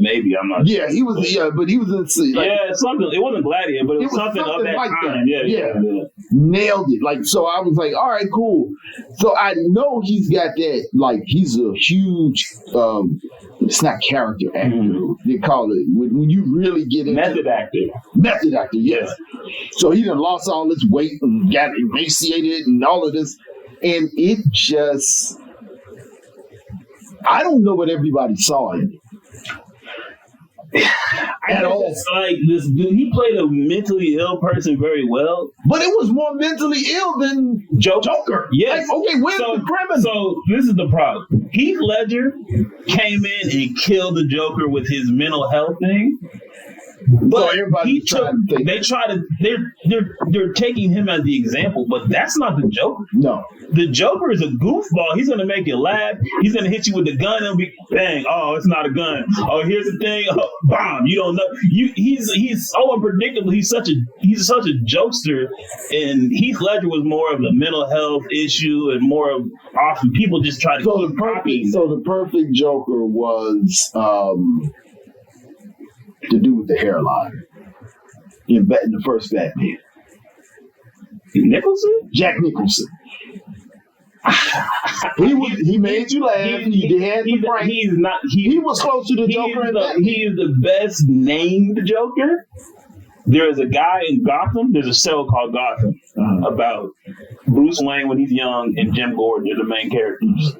Maybe, I'm not sure. Yeah, he was. Yeah, but he was in. Something. It wasn't Gladiator, but it was something of that like kind. That. Yeah, nailed it. Like, so I was like, all right, cool. So I know he's got that. Like, he's a huge. It's not character actor. Mm-hmm. They call it when you really get into method actor. Method actor, yes. So he done lost all this weight and got emaciated and all of this, and it just. I don't know what everybody saw in it. At all. Like this dude, he played a mentally ill person very well. But it was more mentally ill than Joker. Yes. Like, okay, where's the criminal? So this is the problem. Heath Ledger came in and killed the Joker with his mental health thing. But they're taking him as the example, but that's not the Joker. No. The Joker is a goofball. He's gonna make you laugh. He's gonna hit you with the gun and be bang. Oh, it's not a gun. Oh, here's the thing. Oh, bomb. You don't know. He's so unpredictable. He's such a jokester. And Heath Ledger was more of a mental health issue and more of often people just try to copy. So the perfect Joker was the dude with the hairline in the first Batman. Nicholson? Jack Nicholson. He made you laugh. He was close to the Joker. He is the best named Joker. There is a guy in Gotham. There's a show called Gotham about Bruce Wayne when he's young and Jim Gordon are the main characters.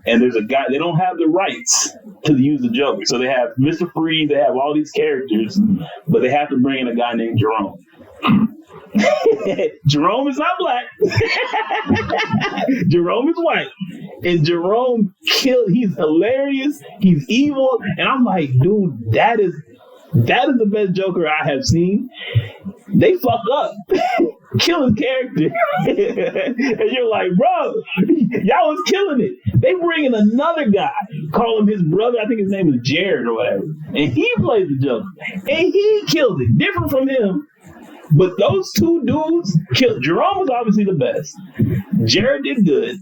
And there's a guy, they don't have the rights to use the Joker. So they have Mr. Freeze, they have all these characters, but they have to bring in a guy named Jerome. Jerome is not black. Jerome is white. And Jerome he's hilarious, he's evil, and I'm like, dude, that is the best Joker I have seen. They fuck up. Kill his character. And you're like, bro, y'all was killing it. They bring in another guy, call him his brother, I think his name is Jared or whatever, and he plays the Joker. And he killed it. Different from him. But those two dudes killed. Jerome was obviously the best. Jared did good.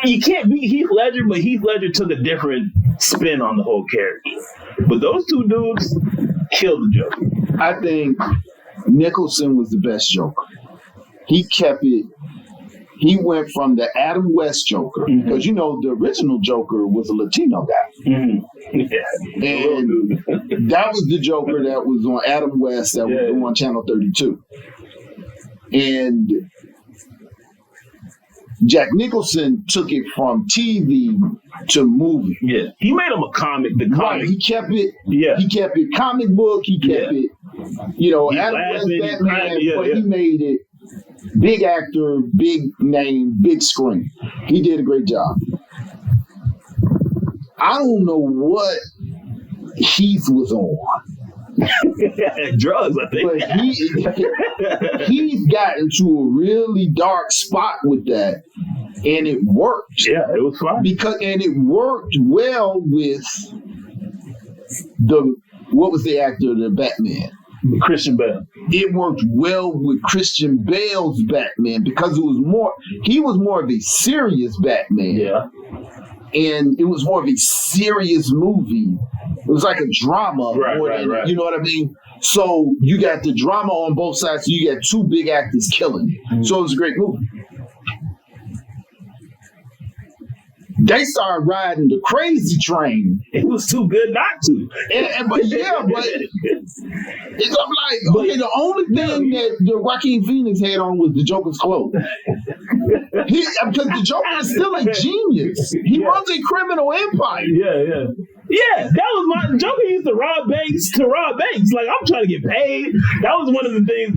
You can't beat Heath Ledger, but Heath Ledger took a different spin on the whole character. But those two dudes killed the Joker. I think Nicholson was the best Joker. He kept it. He went from the Adam West Joker, because the original Joker was a Latino guy. Mm-hmm. Yeah. And that was the Joker that was on Adam West, that was on Channel 32. And Jack Nicholson took it from TV to movie. Yeah, he made him a comic. The comic, right? He kept it. Yeah, he kept it comic book. He kept it. You know, Adam West Batman, but he made it big actor, big name, big screen. He did a great job. I don't know what Heath was on. Drugs, I think. But he's got into a really dark spot with that, and it worked. Yeah, it was fun and it worked well with what was the actor, the Batman? Christian Bale. It worked well with Christian Bale's Batman because he was more of a serious Batman. Yeah. And it was more of a serious movie. It was like a drama. Right. You know what I mean? So you got the drama on both sides. So you got two big actors killing it. Mm-hmm. So it was a great movie. They started riding the crazy train. It was too good not to. But it's I'm like, okay, the only thing that the Joaquin Phoenix had on was the Joker's clothes. Because the Joker is still a genius. He runs a criminal empire. Yeah, that was my Joker used to rob banks. Like, I'm trying to get paid. That was one of the things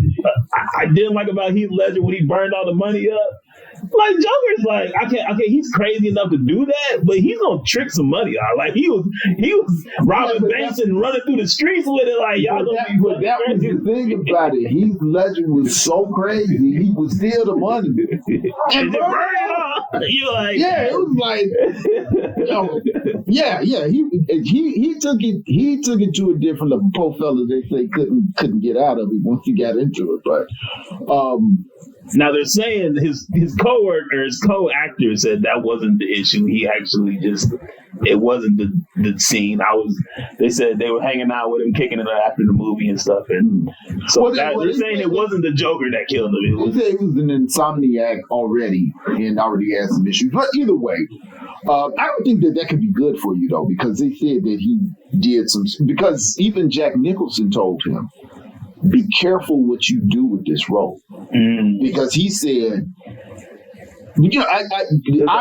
I didn't like about Heath Ledger when he burned all the money up. Like, Joker's like, okay, he's crazy enough to do that, but he's gonna trick some money out. Like, he was robbing banks and running through the streets with it. Like, y'all but that was the thing about it. Heath Ledger was so crazy, he would steal the money and burn it off. You like, yeah, it was like, he took it to a different level. Poor fella, they say couldn't get out of it once he got into it, but. Now they're saying his co-actor said that wasn't the issue. He actually it wasn't the scene. They said they were hanging out with him, kicking it after the movie and stuff. And so they're saying it wasn't the Joker that killed him. He was an insomniac already and already had some issues. But either way, I don't think that could be good for you though, because they said that he did because even Jack Nicholson told him, be careful what you do with this role. Because he said, I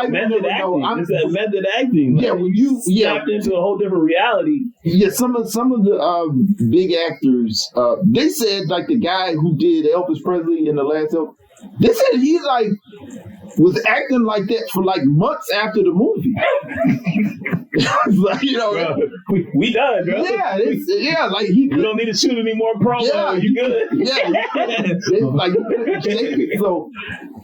method acting. It's that method acting. Yeah, when you stepped into a whole different reality. Yeah, some of the big actors, they said like the guy who did Elvis Presley in the last Elvis, they said he like was acting like that for like months after the movie. Like, bro, we done, bro. Yeah, like we don't need to shoot any more promo. Yeah, you good? Yeah, so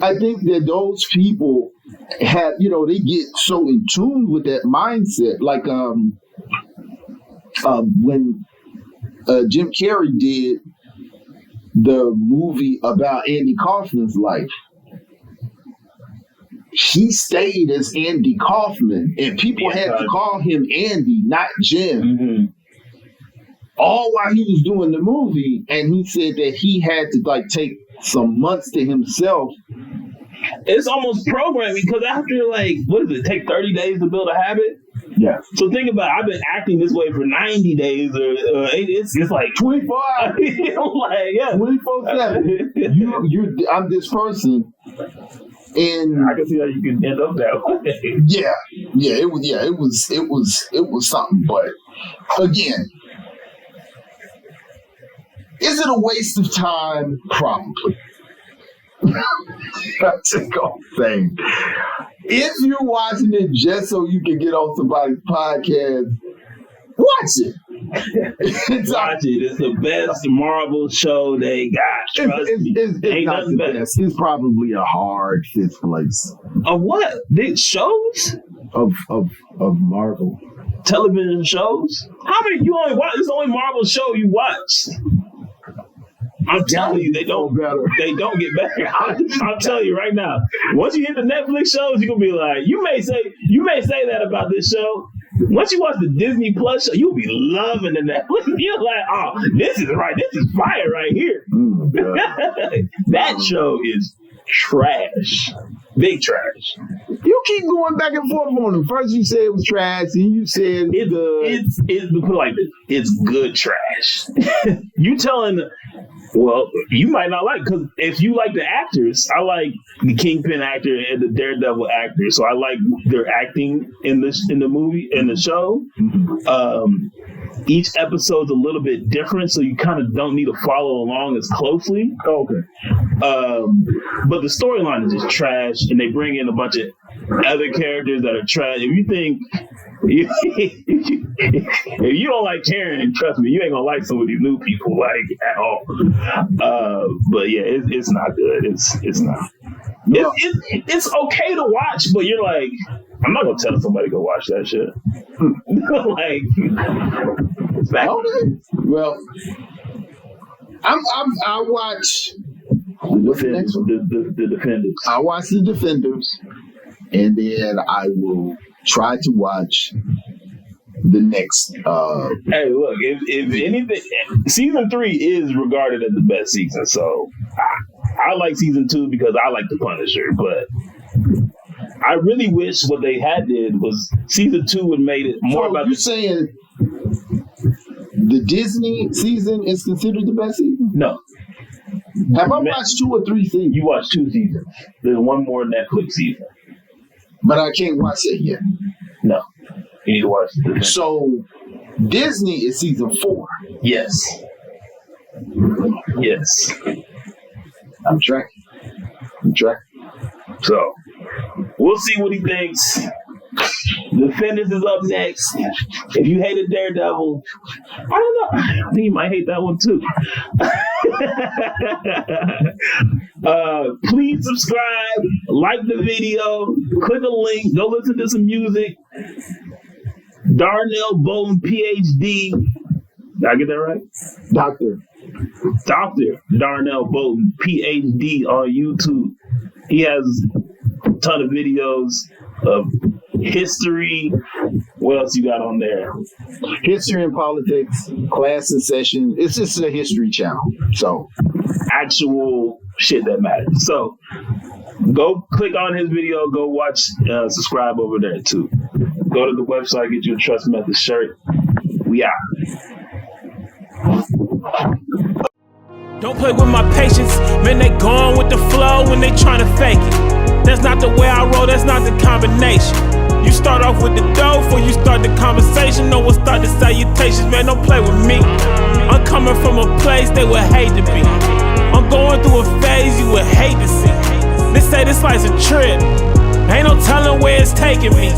I think that those people have, they get so in tune with that mindset. Like when Jim Carrey did the movie about Andy Kaufman's life, he stayed as Andy Kaufman, and people had to call him Andy, not Jim. Mm-hmm. All while he was doing the movie, and he said that he had to like take some months to himself. It's almost programming because after what does it take 30 days to build a habit? Yeah. So think about it. I've been acting this way for 90 days, or it's like 24 hours. I'm like, 24/7. I'm this person. And I can see how you can end up that way. It was something. But again, is it a waste of time? Probably. That's a good thing. If you're watching it just so you can get on somebody's podcast, watch it. Watch it. It's the best Marvel show they got. Trust me. It's not the best. It's probably a hard fifth place. Of what? Big shows? Of Marvel. Television shows? How many you only watch? It's the only Marvel show you watch. I'm telling you, they don't get better. I'm telling you right now. Once you hit the Netflix shows, you're gonna be like, you may say that about this show. Once you watch the Disney Plus show, you'll be loving the Netflix. You're like, oh, this is fire right here. That show is trash. Big trash. You keep going back and forth on it. First you said it was trash, and you said it's put like this. It's good trash. You telling Well, you might not like, because if you like the actors, I like the Kingpin actor and the Daredevil actor, so I like their acting in the movie, in the show. Each episode's a little bit different, so you kind of don't need to follow along as closely. Okay. But the storyline is just trash, and they bring in a bunch of other characters that are trash. If you think if you don't like Karen, trust me, you ain't gonna like some of these new people at all. But yeah, it's not good. It's not. It's okay to watch, but you're like, I'm not gonna tell somebody to go watch that shit. It's back. Okay. Well, I watch the Defenders. I watch the Defenders, and then I will try to watch the next. Hey, look, if anything, season 3 is regarded as the best season. So I like season 2 because I like the Punisher, but I really wish what they did was season 2 would made it more about. You saying the Disney season is considered the best season? No. Have I watched 2 or 3 seasons? You watched 2 seasons. There's one more Netflix season. But I can't watch it yet. No. You need to watch it. So Disney is season 4. Yes. I'm tracking. So we'll see what he thinks. Defenders is up next. If you hated Daredevil, I don't know. I think you might hate that one too. Please subscribe, like the video, click a link, go listen to some music. Darnell Bolton, PhD. Did I get that right? Dr. Darnell Bolton, PhD on YouTube. He has a ton of videos of history. What else you got on there? History and politics, class and session. It's just a history channel. So actual shit that matters. So go click on his video. Go watch, subscribe over there too. Go to the website, get you a Trust Method shirt. We out. Don't play with my patience, man, they gone with the flow when they tryna fake it. That's not the way I roll, that's not the combination. You start off with the dough before you start the conversation. No one start the salutations, man, don't play with me. I'm coming from a place they would hate to be. I'm going through a phase you would hate to see. They say this life's a trip, ain't no telling where it's taking me.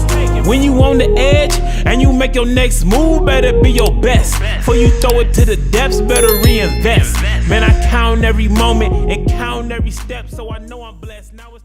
When you on the edge and you make your next move, better be your best. Before you throw it to the depths, better reinvest. Man, I count every moment and count every step, so I know I'm blessed. Now it's